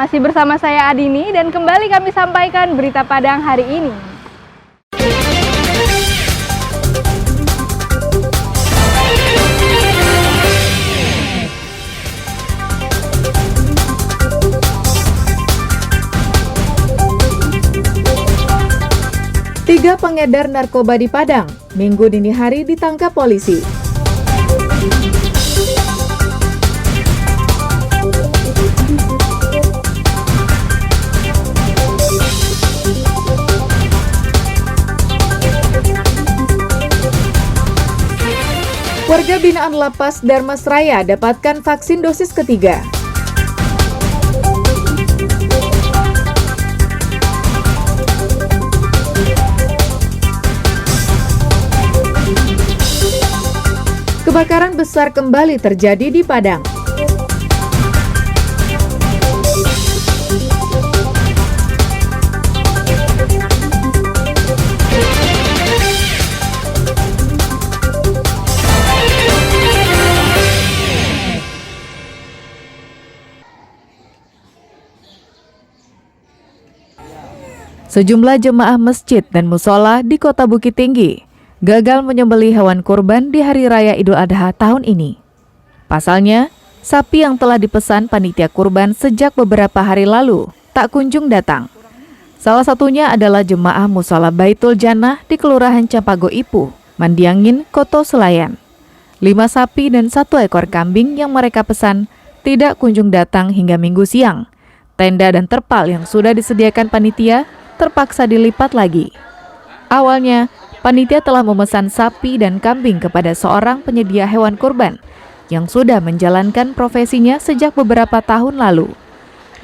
Masih bersama saya Adini dan kembali kami sampaikan berita Padang hari ini. Tiga pengedar narkoba di Padang, Minggu dini hari ditangkap polisi. Warga binaan Lapas Darmasraya dapatkan vaksin dosis ketiga. Kebakaran besar kembali terjadi di Padang. Sejumlah jemaah masjid dan musola di Kota Bukit Tinggi gagal menyembelih hewan kurban di Hari Raya Idul Adha tahun ini. Pasalnya, sapi yang telah dipesan panitia kurban sejak beberapa hari lalu tak kunjung datang. Salah satunya adalah jemaah musola Baitul Jannah di Kelurahan Campago Ipu, Mandiangin, Koto Selayan. 5 sapi dan 1 ekor kambing yang mereka pesan tidak kunjung datang hingga Minggu siang. Tenda dan terpal yang sudah disediakan panitia terpaksa dilipat lagi. Awalnya, panitia telah memesan sapi dan kambing kepada seorang penyedia hewan kurban yang sudah menjalankan profesinya sejak beberapa tahun lalu.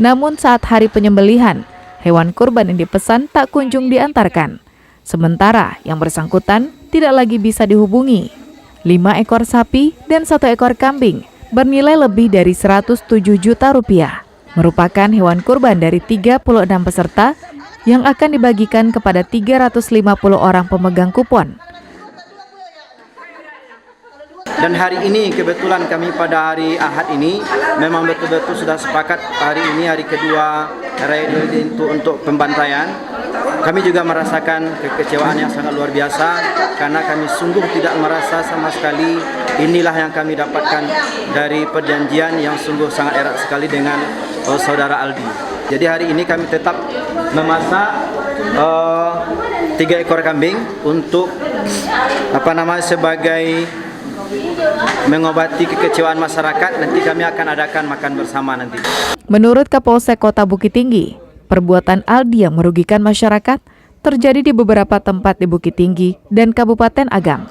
Namun saat hari penyembelihan, hewan kurban yang dipesan tak kunjung diantarkan. Sementara yang bersangkutan tidak lagi bisa dihubungi. 5 ekor sapi dan 1 ekor kambing bernilai lebih dari 107 juta rupiah. Merupakan hewan kurban dari 36 peserta yang akan dibagikan kepada 350 orang pemegang kupon. Dan hari ini kebetulan kami pada hari Ahad ini memang betul-betul sudah sepakat hari ini hari kedua Raya Idul Adha untuk pembantaian. Kami juga merasakan kekecewaan yang sangat luar biasa karena kami sungguh tidak merasa sama sekali inilah yang kami dapatkan dari perjanjian yang sungguh sangat erat sekali dengan saudara Aldi. Jadi hari ini kami tetap memasak 3 ekor kambing untuk sebagai mengobati kekecewaan masyarakat. Nanti kami akan adakan makan bersama nanti. Menurut Kapolsek Kota Bukit Tinggi, perbuatan Aldi yang merugikan masyarakat terjadi di beberapa tempat di Bukit Tinggi dan Kabupaten Agam.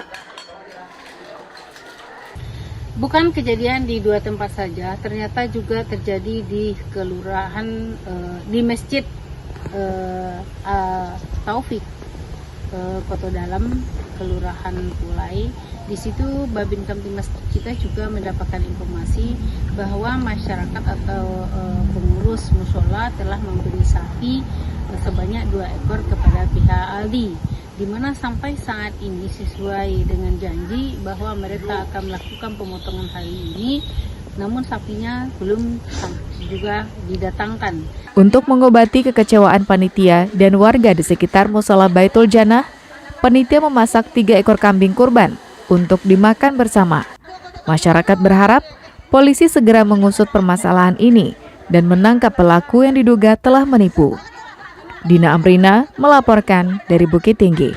Bukan kejadian di 2 tempat saja, ternyata juga terjadi di kelurahan, di Masjid Taufik, Kota Dalam, Kelurahan Pulai. Di situ Babin Kamtimas kita juga mendapatkan informasi bahwa masyarakat atau pengurus musola telah memberi sapi sebanyak 2 ekor kepada pihak Aldi, di mana sampai saat ini sesuai dengan janji bahwa mereka akan melakukan pemotongan hari ini, namun sapinya belum juga didatangkan. Untuk mengobati kekecewaan panitia dan warga di sekitar musola Baitul Jannah, panitia memasak 3 ekor kambing kurban untuk dimakan bersama. Masyarakat berharap polisi segera mengusut permasalahan ini dan menangkap pelaku yang diduga telah menipu. Dina Amrina melaporkan dari Bukit Tinggi.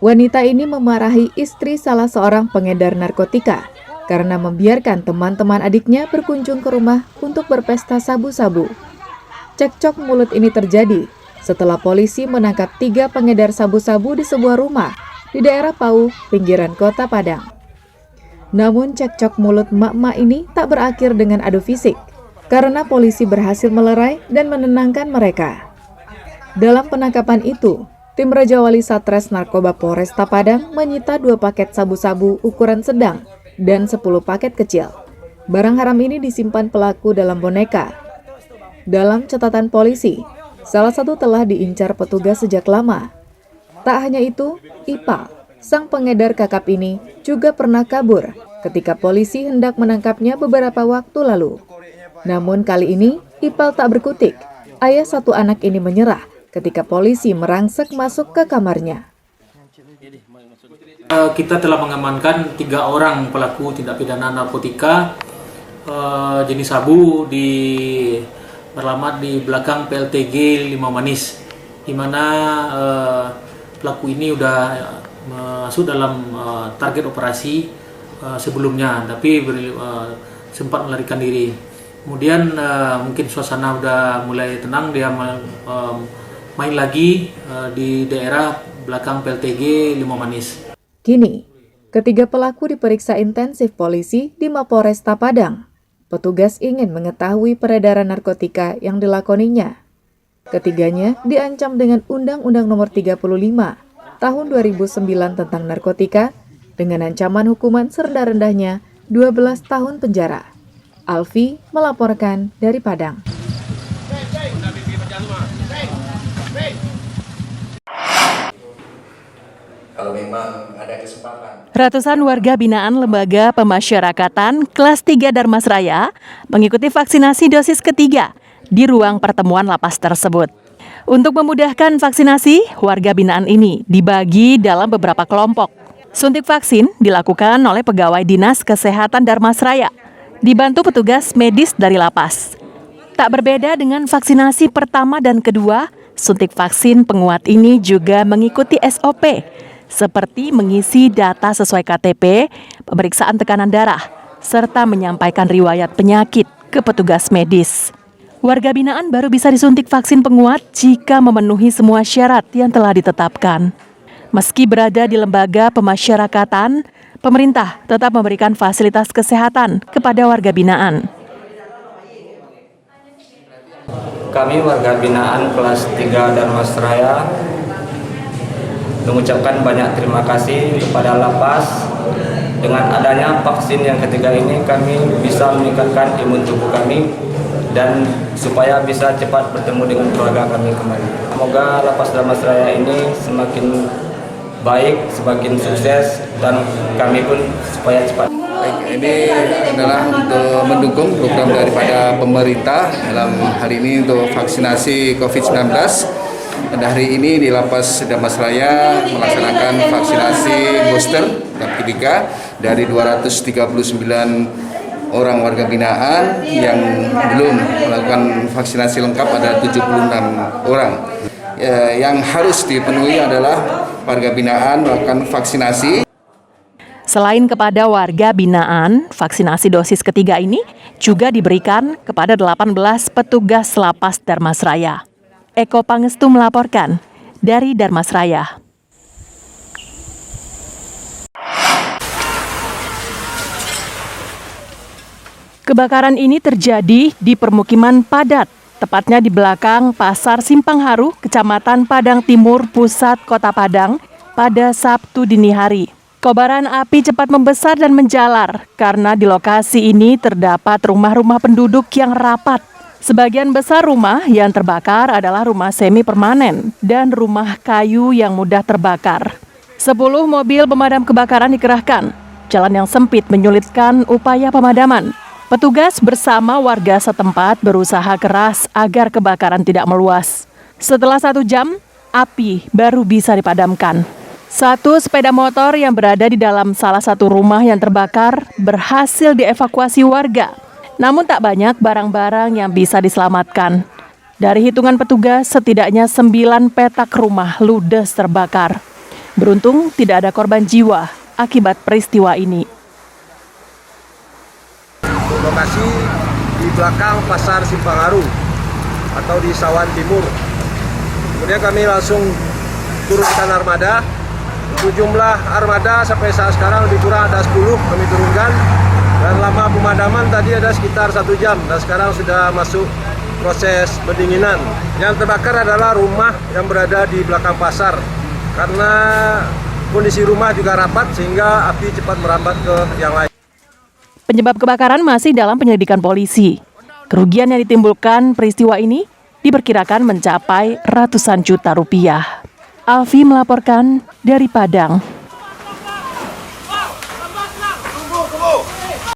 Wanita ini memarahi istri salah seorang pengedar narkotika karena membiarkan teman-teman adiknya berkunjung ke rumah untuk berpesta sabu-sabu. Cekcok mulut ini terjadi setelah polisi menangkap 3 pengedar sabu-sabu di sebuah rumah di daerah Pau, pinggiran Kota Padang. Namun cekcok mulut mak-mak ini tak berakhir dengan adu fisik, karena polisi berhasil melerai dan menenangkan mereka. Dalam penangkapan itu, tim Raja Wali Satres Narkoba Polresta Padang menyita 2 paket sabu-sabu ukuran sedang dan 10 paket kecil. Barang haram ini disimpan pelaku dalam boneka. Dalam catatan polisi, Salah satu telah diincar petugas sejak lama. Tak hanya itu, Ipal, sang pengedar kakap ini juga pernah kabur ketika polisi hendak menangkapnya beberapa waktu lalu. Namun kali ini, Ipal tak berkutik. Ayah satu anak ini menyerah ketika polisi merangsek masuk ke kamarnya. Kita telah mengamankan 3 orang pelaku tindak pidana narkotika jenis sabu beralamat di belakang PLTG Limau Manis, di mana pelaku ini sudah masuk dalam target operasi sebelumnya, tapi sempat melarikan diri. Kemudian mungkin suasana sudah mulai tenang, dia main lagi di daerah belakang PLTG Limau Manis. Kini, ketiga pelaku diperiksa intensif polisi di Mapolresta Padang. Petugas ingin mengetahui peredaran narkotika yang dilakoninya. Ketiganya diancam dengan Undang-Undang Nomor 35 Tahun 2009 tentang narkotika dengan ancaman hukuman serendah-rendahnya 12 tahun penjara. Alfi melaporkan dari Padang. Kalau memang ada kesempatan. Ratusan warga binaan Lembaga Pemasyarakatan kelas 3 Darmasraya mengikuti vaksinasi dosis ketiga di ruang pertemuan lapas tersebut. Untuk memudahkan vaksinasi, warga binaan ini dibagi dalam beberapa kelompok. Suntik vaksin dilakukan oleh pegawai Dinas Kesehatan Darmasraya, dibantu petugas medis dari lapas. Tak berbeda dengan vaksinasi pertama dan kedua, suntik vaksin penguat ini juga mengikuti SOP, seperti mengisi data sesuai KTP, pemeriksaan tekanan darah, serta menyampaikan riwayat penyakit ke petugas medis. Warga binaan baru bisa disuntik vaksin penguat jika memenuhi semua syarat yang telah ditetapkan. Meski berada di lembaga pemasyarakatan, pemerintah tetap memberikan fasilitas kesehatan kepada warga binaan. Kami warga binaan kelas 3 Darmasraya mengucapkan banyak terima kasih kepada lapas. Dengan adanya vaksin yang ketiga ini, kami bisa meningkatkan imun tubuh kami dan supaya bisa cepat bertemu dengan keluarga kami kembali. Semoga lapas Darmasraya ini semakin baik, semakin sukses, dan kami pun supaya cepat. Baik, ini adalah untuk mendukung program daripada pemerintah dalam hari ini untuk vaksinasi COVID-19. Dan hari ini di Lapas Darmasraya melaksanakan vaksinasi booster tahap ketiga dari 239 orang warga binaan yang belum melakukan vaksinasi lengkap, ada 76 orang. Yang harus dipenuhi adalah warga binaan melakukan vaksinasi. Selain kepada warga binaan, vaksinasi dosis ketiga ini juga diberikan kepada 18 petugas Lapas Darmasraya. Eko Pangestu melaporkan dari Darmasraya. Kebakaran ini terjadi di permukiman padat, tepatnya di belakang Pasar Simpang Haru, Kecamatan Padang Timur, Pusat Kota Padang, pada Sabtu dini hari. Kobaran api cepat membesar dan menjalar karena di lokasi ini terdapat rumah-rumah penduduk yang rapat. Sebagian besar rumah yang terbakar adalah rumah semi permanen dan rumah kayu yang mudah terbakar. 10 mobil pemadam kebakaran dikerahkan. Jalan yang sempit menyulitkan upaya pemadaman. Petugas bersama warga setempat berusaha keras agar kebakaran tidak meluas. Setelah 1 jam, api baru bisa dipadamkan. 1 sepeda motor yang berada di dalam salah satu rumah yang terbakar berhasil dievakuasi warga. Namun tak banyak barang-barang yang bisa diselamatkan. Dari hitungan petugas, setidaknya 9 petak rumah ludes terbakar. Beruntung tidak ada korban jiwa akibat peristiwa ini. Lokasi di belakang Pasar Simpang Haru atau di Sawan Timur. Kemudian kami langsung turunkan armada. Untuk jumlah armada sampai saat sekarang lebih kurang ada 10 kami turunkan. Dan lama pemadaman tadi ada sekitar 1 jam dan sekarang sudah masuk proses pendinginan. Yang terbakar adalah rumah yang berada di belakang pasar. Karena kondisi rumah juga rapat sehingga api cepat merambat ke yang lain. Penyebab kebakaran masih dalam penyelidikan polisi. Kerugian yang ditimbulkan peristiwa ini diperkirakan mencapai ratusan juta rupiah. Alfi melaporkan dari Padang.